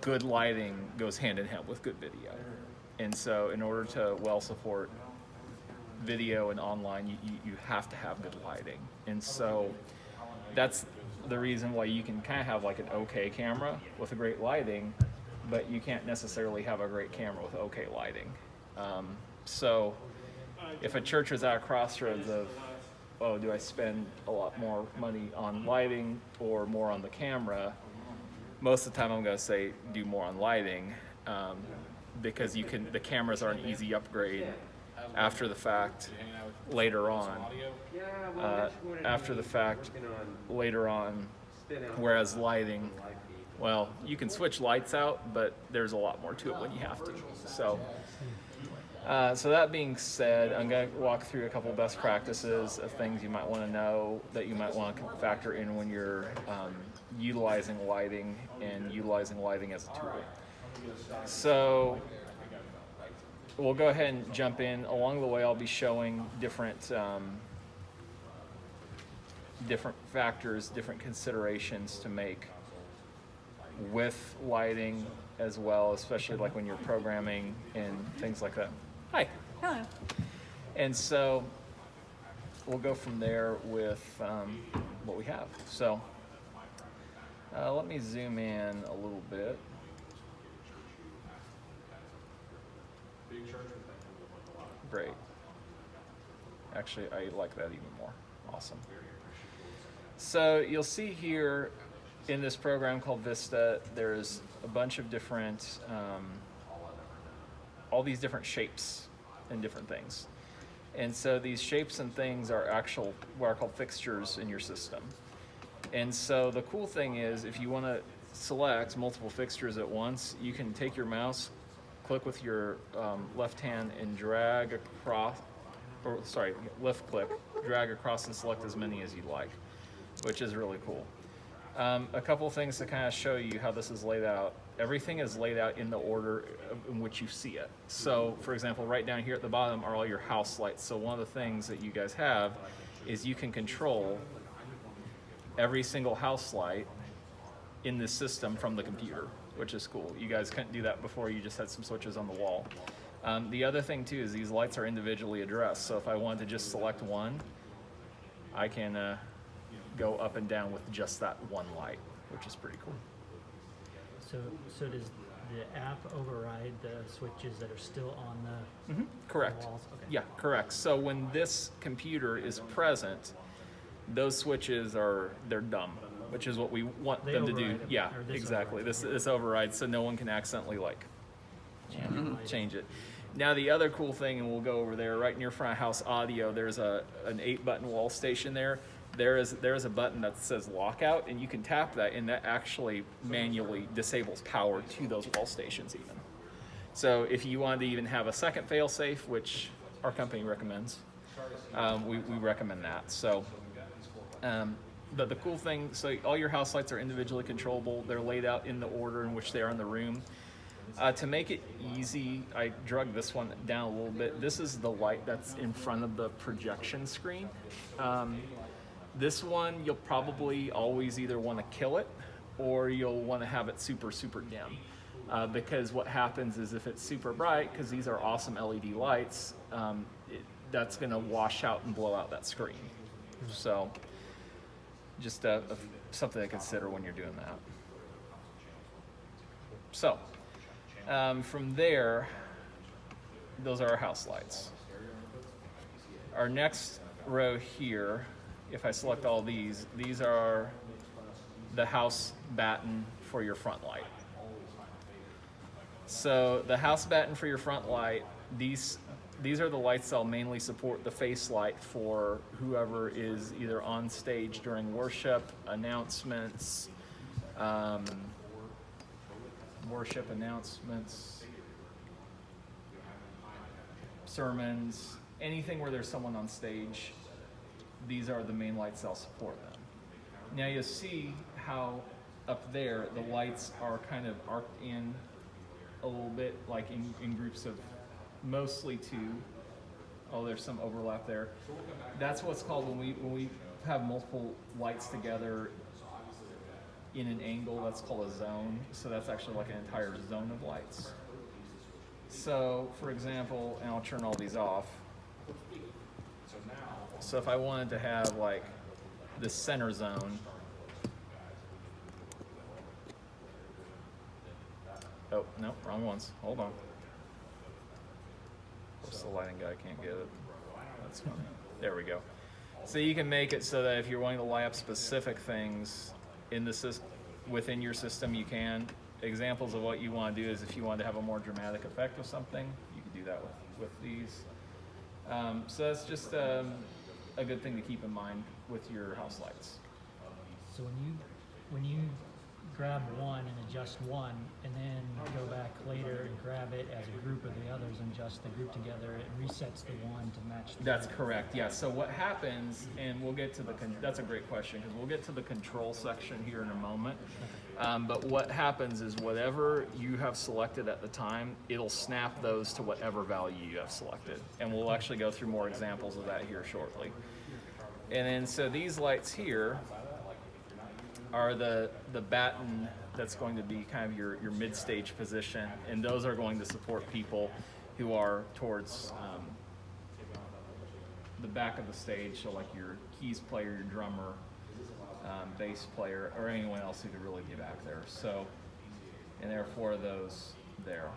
good lighting goes hand in hand with good video. And so in order to well support video and online, you have to have good lighting. And so that's the reason why you can kind of have like an okay camera with a great lighting, but you can't necessarily have a great camera with okay lighting. So if a church is at a crossroads of, oh, do I spend a lot more money on lighting or more on the camera? Most of the time I'm going to say do more on lighting, because the cameras are an easy upgrade after the fact later on. Whereas lighting, well, you can switch lights out, but there's a lot more to it when you have to. So that being said, I'm going to walk through a couple of best practices of things you might want to know that you might want to factor in when you're utilizing lighting and utilizing lighting as a tool. So we'll go ahead and jump in. Along the way, I'll be showing different factors, different considerations to make with lighting as well, especially like when you're programming and things like that. Hi. Hello. And so we'll go from there with what we have. So let me zoom in a little bit. Great. Actually, I like that even more. Awesome. So you'll see here in this program called Vista, there's a bunch of different, all these different shapes and different things. And so these shapes and things are actual, what are called fixtures in your system. And so the cool thing is, if you want to select multiple fixtures at once, you can take your mouse, click with your left hand and drag across, left click, drag across and select as many as you like, which is really cool. A couple of things to kind of show you how this is laid out. Everything is laid out in the order in which you see it. So, for example, right down here at the bottom are all your house lights. So one of the things that you guys have is you can control every single house light in this system from the computer, which is cool. You guys couldn't do that before. You just had some switches on the wall. The other thing too is these lights are individually addressed. So if I wanted to just select one, I can go up and down with just that one light, which is pretty cool. So does the app override the switches that are still on the Correct. walls? Okay. Yeah, correct. So when this computer is present, those switches they're dumb, which is what we want them to do. Yeah, exactly. This overrides, so no one can accidentally change it. Now the other cool thing, and we'll go over there, right near front of house audio, there's an 8-button wall station there. There is a button that says lockout, and you can tap that, and that actually manually disables power to those wall stations even. So if you wanted to even have a second fail-safe, which our company recommends, we recommend that. So, but the cool thing, so all your house lights are individually controllable. They're laid out in the order in which they are in the room. To make it easy, I drug this one down a little bit. This is the light that's in front of the projection screen. This one, you'll probably always either want to kill it or you'll want to have it super, super dim. Because what happens is if it's super bright, because these are awesome LED lights, that's going to wash out and blow out that screen. So just something to consider when you're doing that. So from there, those are our house lights. Our next row here, if I select all these are the house batten for your front light. So the house batten for your front light, these are the lights that'll mainly support the face light for whoever is either on stage during worship, announcements, sermons, anything where there's someone on stage. These are the main lights that'll support them. Now you'll see how up there the lights are kind of arced in a little bit, like in groups of mostly 2. Oh, there's some overlap there. That's what's called when we have multiple lights together. in an angle, that's called a zone. So that's actually like an entire zone of lights. So for example, and I'll turn all these off. So if I wanted to have like this center zone, oh, no, wrong ones. Hold on. Of course, the lighting guy can't get it. That's funny. There we go. So you can make it so that if you're wanting to light up specific things in the within your system, you can. Examples of what you want to do is if you want to have a more dramatic effect of something, you can do that with these. So that's just a good thing to keep in mind with your house lights. So when you grab one and adjust one, and then go back later and grab it as a group of the others and adjust the group together, it resets the one to match the That's other. correct, yeah. So what happens, and we'll get to that's a great question, because we'll get to the control section here in a moment. But what happens is whatever you have selected at the time, it'll snap those to whatever value you have selected. And we'll actually go through more examples of that here shortly. And then, so these lights here are the batten that's going to be kind of your mid-stage position, and those are going to support people who are towards the back of the stage, so like your keys player, your drummer, bass player, or anyone else who could really be back there. So, and there are 4 of those there.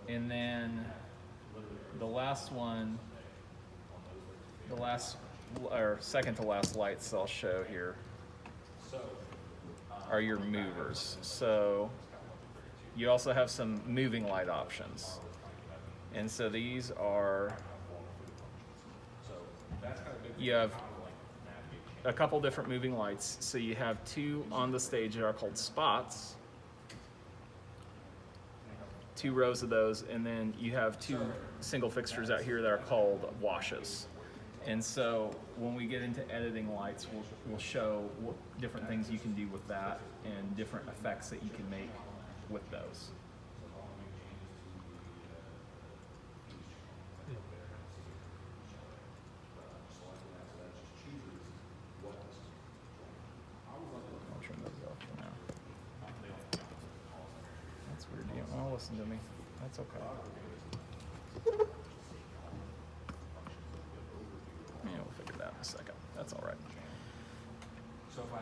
And then the last one, or second to last lights I'll show here are your movers. So you also have some moving light options. And so these are, you have a couple different moving lights. So you have 2 on the stage that are called spots, 2 rows of those, and then you have 2 single fixtures out here that are called washes. And so when we get into editing lights, we'll show what different things you can do with that and different effects that you can make with those. I'll turn those off for now. That's weird. You don't want to listen to me. That's okay. Yeah, we'll figure that in a second. That's all right.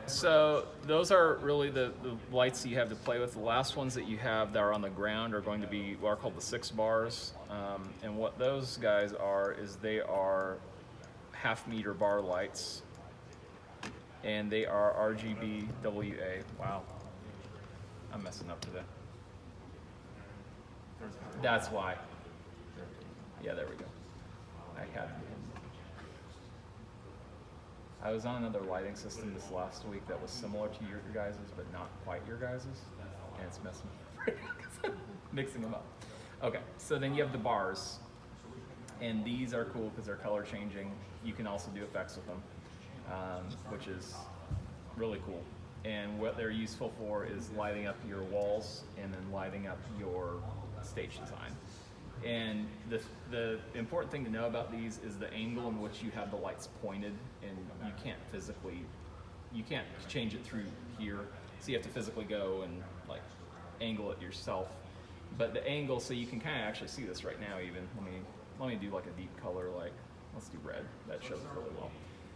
So those are really the lights that you have to play with. The last ones that you have that are on the ground are going to be what are called the 6 bars. And what those guys are is they are half-meter bar lights. And they are RGB WA. Wow. I'm messing up today. That's why. Yeah, there we go. I was on another lighting system this last week that was similar to your guys's, but not quite your guys's, and it's messing me up because I'm mixing them up. Okay, so then you have the bars, and these are cool because they're color changing. You can also do effects with them, which is really cool. And what they're useful for is lighting up your walls and then lighting up your stage design. And the important thing to know about these is the angle in which you have the lights pointed, and you can't change it through here, so you have to physically go and like angle it yourself. But the angle, so you can kind of actually see this right now even. Let me do like a deep color, like let's do red. That shows it really well.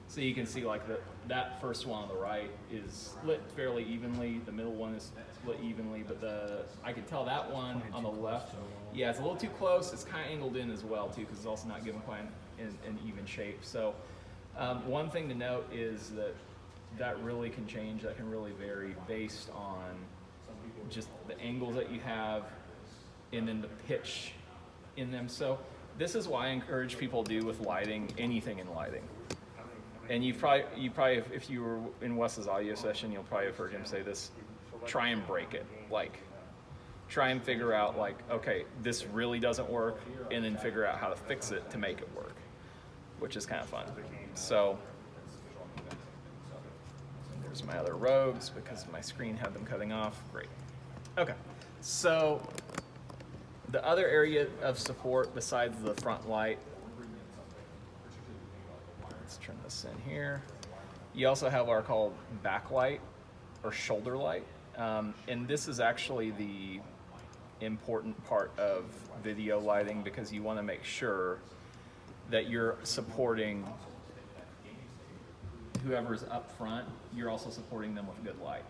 So you can see like that first one on the right is lit fairly evenly. The middle one is lit evenly, but I can tell that one on the left, yeah, it's a little too close. It's kind of angled in as well too, because it's also not given quite an even shape. So one thing to note is that really can change. That can really vary based on just the angles that you have and then the pitch in them. So this is why I encourage people to do with lighting, anything in lighting. And you probably, if you were in Wes's audio session, you'll probably have heard him say this: try and break it. Like, try and figure out, like, okay, this really doesn't work, and then figure out how to fix it to make it work, which is kind of fun. So there's my other rogues because my screen had them cutting off. Great. Okay, so the other area of support besides the front light, let's turn this in here. You also have what are called backlight or shoulder light. And this is actually the important part of video lighting, because you want to make sure that you're supporting whoever's up front, you're also supporting them with good light.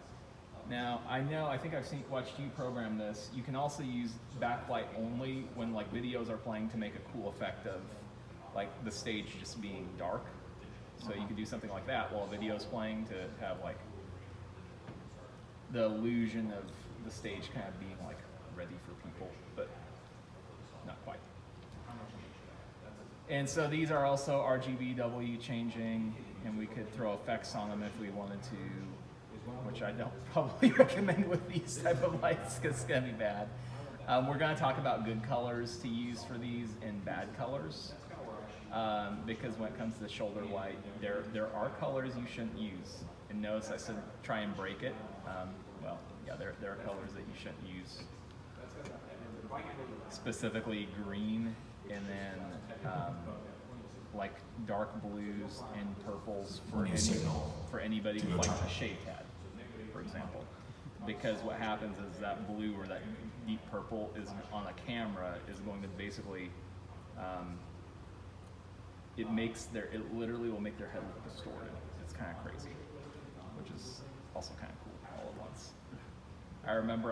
Now, I think I've watched you program this. You can also use backlight only when like videos are playing to make a cool effect of like the stage just being dark. So you could do something like that while a video's playing to have like the illusion of the stage kind of being like ready for people, but not quite. And so these are also RGBW changing, and we could throw effects on them if we wanted to, which I don't probably recommend with these type of lights because it's gonna be bad. We're gonna talk about good colors to use for these and bad colors, because when it comes to shoulder light, there are colors you shouldn't use. And notice I said try and break it. Well, yeah, there are colors that you shouldn't use. Specifically green, and then like dark blues and purples for anybody with like a shaved head, for example. Because what happens is that blue or that deep purple is on a camera is going to basically it literally will make their head look distorted. It's kind of crazy, which is also kind of cool all at once. I remember